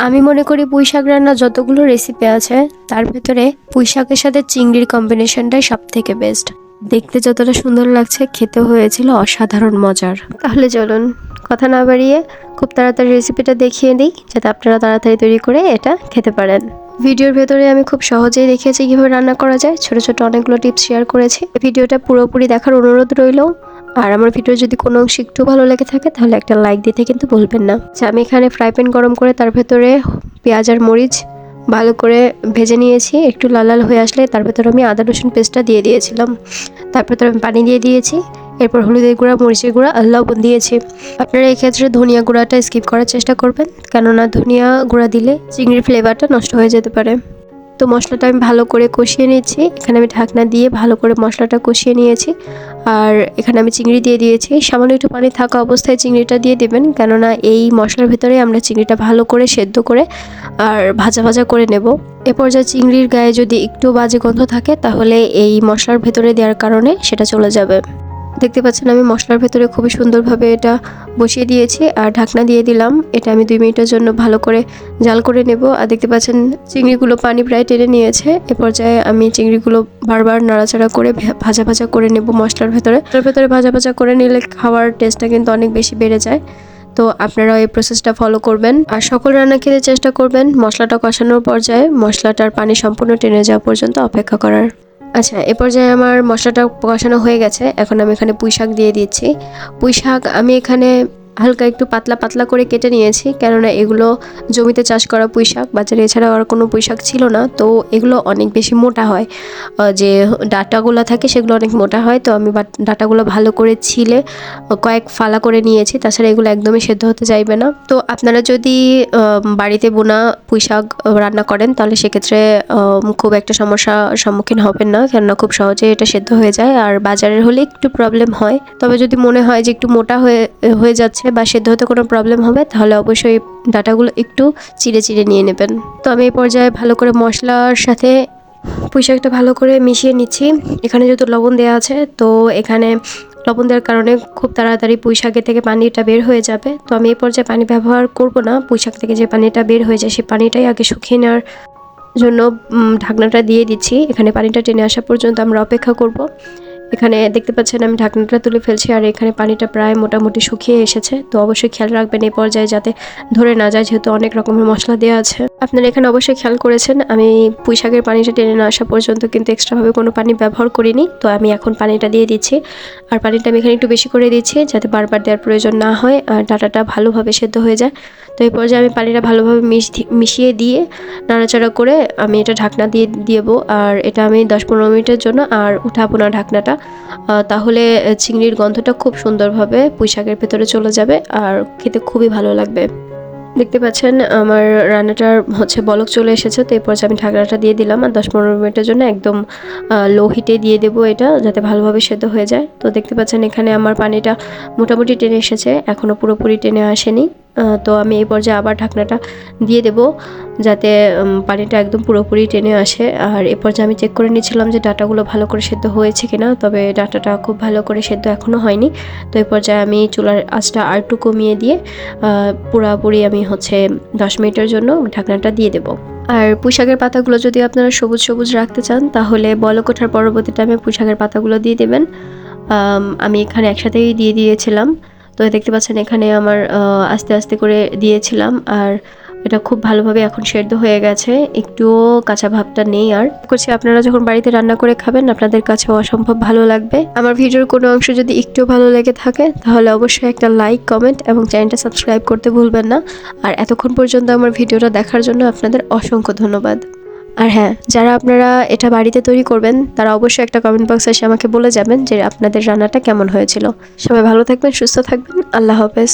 আমি মনে করি পুঁই শাক রান্নার যতগুলো রেসিপি আছে তার ভেতরে পুঁই শাকের সাথে চিংড়ির কম্বিনেশনটাই সব থেকে বেস্ট। দেখতে যতটা সুন্দর লাগছে খেতেও হয়েছিল অসাধারণ মজার। তাহলে চলুন কথা না বাড়িয়ে খুব তাড়াতাড়ি রেসিপিটা দেখিয়ে দিই, যাতে আপনারা তাড়াতাড়ি তৈরি করে এটা খেতে পারেন। ভিডিওর ভেতরে আমি খুব সহজেই দেখিয়েছি কীভাবে রান্না করা যায়, ছোট ছোট অনেকগুলো টিপস শেয়ার করেছি। ভিডিওটা পুরোপুরি দেখার অনুরোধ রইল। আর আমার ভিডিও যদি কোনো অংশ একটু ভালো লেগে থাকে তাহলে একটা লাইক দিতে কিন্তু ভুলবেন না। আমি এখানে ফ্রাই প্যান গরম করে তার ভেতরে পেঁয়াজ আর মরিচ ভালো করে ভেজে নিয়েছি। একটু লাল লাল হয়ে আসলে তার ভেতরে আমি আদা রসুন পেস্টটা দিয়ে দিয়েছিলাম। তারপর তো আমি পানি দিয়ে দিয়েছি। এরপর হলুদের গুঁড়া, মরিচের গুঁড়া আর লবণ দিয়েছি। আপনারা এই ক্ষেত্রে ধনিয়া গুঁড়াটা স্কিপ করার চেষ্টা করবেন, কেননা ধনিয়া গুঁড়া দিলে চিংড়ির ফ্লেভারটা নষ্ট হয়ে যেতে পারে। তো মশলাটা আমি ভালো করে কষিয়ে নিয়েছি। এখানে আমি ঢাকনা দিয়ে ভালো করে মশলাটা কষিয়ে নিয়েছি। আর এখানে আমি চিংড়ি দিয়ে দিয়েছি। সামান্য একটু পানি থাকা অবস্থায় চিংড়িটা দিয়ে দেবেন, কেননা এই মশলার ভেতরে আমরা চিংড়িটা ভালো করে সেদ্ধ করে আর ভাজা ভাজা করে নেব। এ পর্যায়ে চিংড়ির গায়ে যদি একটু বাজে গন্ধ থাকে তাহলে এই মশলার ভেতরে দেওয়ার কারণে সেটা চলে যাবে। দেখতে পাচ্ছেন আমি মশলার ভেতরে খুবই সুন্দরভাবে এটা বসিয়ে দিয়েছি আর ঢাকনা দিয়ে দিলাম। এটা আমি 2 মিনিটের জন্য ভালো করে জাল করে নেব। আর দেখতে পাচ্ছেন চিংড়িগুলো পানি প্রায় টেনে নিয়েছে। এ পর্যায়ে আমি চিংড়িগুলো বারবার নাড়াচাড়া করে ভাজা ভাজা করে নেব মশলার ভেতরে। ভাজা ভাজা করে নিলে খাওয়ার টেস্টটা কিন্তু অনেক বেশি বেড়ে যায়। তো আপনারা এই প্রসেসটা ফলো করবেন আর সকল রান্না খেতে চেষ্টা করবেন মশলাটা কষানোর পর্যায়ে মশলাটার পানি সম্পূর্ণ টেনে যাওয়া পর্যন্ত অপেক্ষা করার। আচ্ছা, এ পর্যায়ে আমার মশলাটা কষানো হয়ে গেছে। এখন আমি এখানে পুঁই শাক দিয়ে দিচ্ছি। পুঁই শাক আমি এখানে হালকা একটু পাতলা পাতলা করে কেটে নিয়েছি, কেননা এগুলো জমিতে চাষ করা পুঁই শাক, বাজারে এছাড়া আর কোনো পুঁই শাক ছিল না। তো এগুলো অনেক বেশি মোটা হয়, যে ডাঁটাগুলো থাকে সেগুলো অনেক মোটা হয়। তো আমি ডাঁটাগুলো ভালো করে ছিলে কয়েক ফালা করে নিয়েছি। তাছাড়া এগুলো একদমই সেদ্ধ হতে চাইবে না। তো আপনারা যদি বাড়িতে বোনা পুঁই শাক রান্না করেন তাহলে সেক্ষেত্রে খুব একটা সমস্যার সম্মুখীন হবেন না, কেননা খুব সহজে এটা সেদ্ধ হয়ে যায়। আর বাজারের হলে একটু প্রবলেম হয়। তবে যদি মনে হয় যে একটু মোটা হয়ে যাচ্ছে বা সেদ্ধ হতে কোনো প্রবলেম হবে তাহলে অবশ্যই ডাঁটাগুলো একটু চিড়ে চিড়ে নিয়ে নেবেন। তো আমি এই পর্যায়ে ভালো করে মশলার সাথে পুঁই শাকটা ভালো করে মিশিয়ে নিচ্ছি। এখানে যেহেতু লবণ দেওয়া আছে, তো এখানে লবণ দেওয়ার কারণে খুব তাড়াতাড়ি পুঁই শাকের থেকে পানিটা বের হয়ে যাবে। তো আমি এই পর্যায়ে পানি ব্যবহার করব না। পুঁই শাক থেকে যে পানিটা বের হয়ে যায় সেই পানিটাই আগে শুকিয়ে নেওয়ার জন্য ঢাকনাটা দিয়ে দিচ্ছি। এখানে পানিটা টেনে আসা পর্যন্ত আমরা অপেক্ষা করব। এখানে দেখতে পাচ্ছেন আমি ঢাকনাটা তুলে ফেলছি আর এখানে পানিটা প্রায় মোটামুটি শুকিয়ে এসেছে। তো অবশ্যই খেয়াল রাখবেন এই পর্যায়ে যাতে ধরে না যায়, যেহেতু অনেক রকমের মশলা দেওয়া আছে। আপনারা এখানে অবশ্যই খেয়াল করেছেন আমি পুঁই শাকের পানিটা টেনে না আসা পর্যন্ত কিন্তু এক্সট্রাভাবে কোনো পানি ব্যবহার করিনি। তো আমি এখন পানিটা দিয়ে দিচ্ছি আর পানিটা আমি এখানে একটু বেশি করে দিচ্ছি যাতে বারবার দেওয়ার প্রয়োজন না হয় আর ডাঁটাটা ভালোভাবে সেদ্ধ হয়ে যায়। তো এই পর্যায়ে আমি পানিটা ভালোভাবে মিশিয়ে দিয়ে নাড়াচাড়া করে আমি এটা ঢাকনা দিয়ে দেবো। আর এটা আমি 10-15 মিনিটের জন্য আর উঠাবো না ঢাকনাটা, তাহলে চিংড়ির গন্ধটা খুব সুন্দরভাবে পুঁই শাকের ভেতরে চলে যাবে আর খেতে খুবই ভালো লাগবে। দেখতে পাচ্ছেন আমার রান্নাটার বলক চলে এসেছে। তো এরপর আমি ঢাকনাটা দিয়ে দিলাম আর 10-15 মিনিটের জন্য একদম লো হিটে দিয়ে দেবো এটা, যাতে ভালোভাবে সেদ্ধ হয়ে যায়। তো দেখতে পাচ্ছেন এখানে আমার পানিটা মোটামুটি টেনে এসেছে, এখনও পুরোপুরি টেনে আসেনি। তো আমি এই পর্যায়ে আবার ঢাকনাটা দিয়ে দেব যাতে পানিটা একদম পুরোপুরি টেনে আসে। আর এ পর্যায়ে আমি চেক করে নিচ্ছিলাম যে ডাঁটাগুলো ভালো করে সেদ্ধ হয়েছে কিনা, তবে ডাঁটাটা খুব ভালো করে সেদ্ধ এখনও হয়নি। তো এই পর্যায়ে আমি চুলার আঁচটা আরেকটু কমিয়ে দিয়ে পুরোপুরি আমি 10 মিনিটের জন্য ঢাকনাটা দিয়ে দেব। আর পুঁই শাকের পাতাগুলো যদি আপনারা সবুজ সবুজ রাখতে চান তাহলে বলক ওঠার পরবর্তী টাইমে পুঁই শাকের পাতাগুলো দিয়ে দেবেন। আমি এখানে একসাথেই দিয়ে দিয়েছিলাম। তো দেখতে পাচ্ছেন এখানে আমার আস্তে আস্তে করে দিয়েছিলাম আর এটা খুব ভালোভাবে এখন সেদ্ধ হয়ে গেছে, একটুও কাঁচা ভাবটা নেই। আর করছি আপনারা যখন বাড়িতে রান্না করে খাবেন আপনাদের কাছেও অসম্ভব ভালো লাগবে। আমার ভিডিওর কোনো অংশ যদি একটু ভালো লেগে থাকে তাহলে অবশ্যই একটা লাইক, কমেন্ট এবং চ্যানেলটা সাবস্ক্রাইব করতে ভুলবেন না। আর এতক্ষণ পর্যন্ত আমার ভিডিওটা দেখার জন্য আপনাদের অসংখ্য ধন্যবাদ। আর হ্যাঁ, যারা আপনারা এটা বাড়িতে তৈরি করবেন তারা অবশ্যই একটা কমেন্ট বক্সে এসে আমাকে বলে যাবেন যে আপনাদের রান্নাটা কেমন হয়েছিল। সবাই ভালো থাকবেন, সুস্থ থাকবেন। আল্লাহ হাফেজ।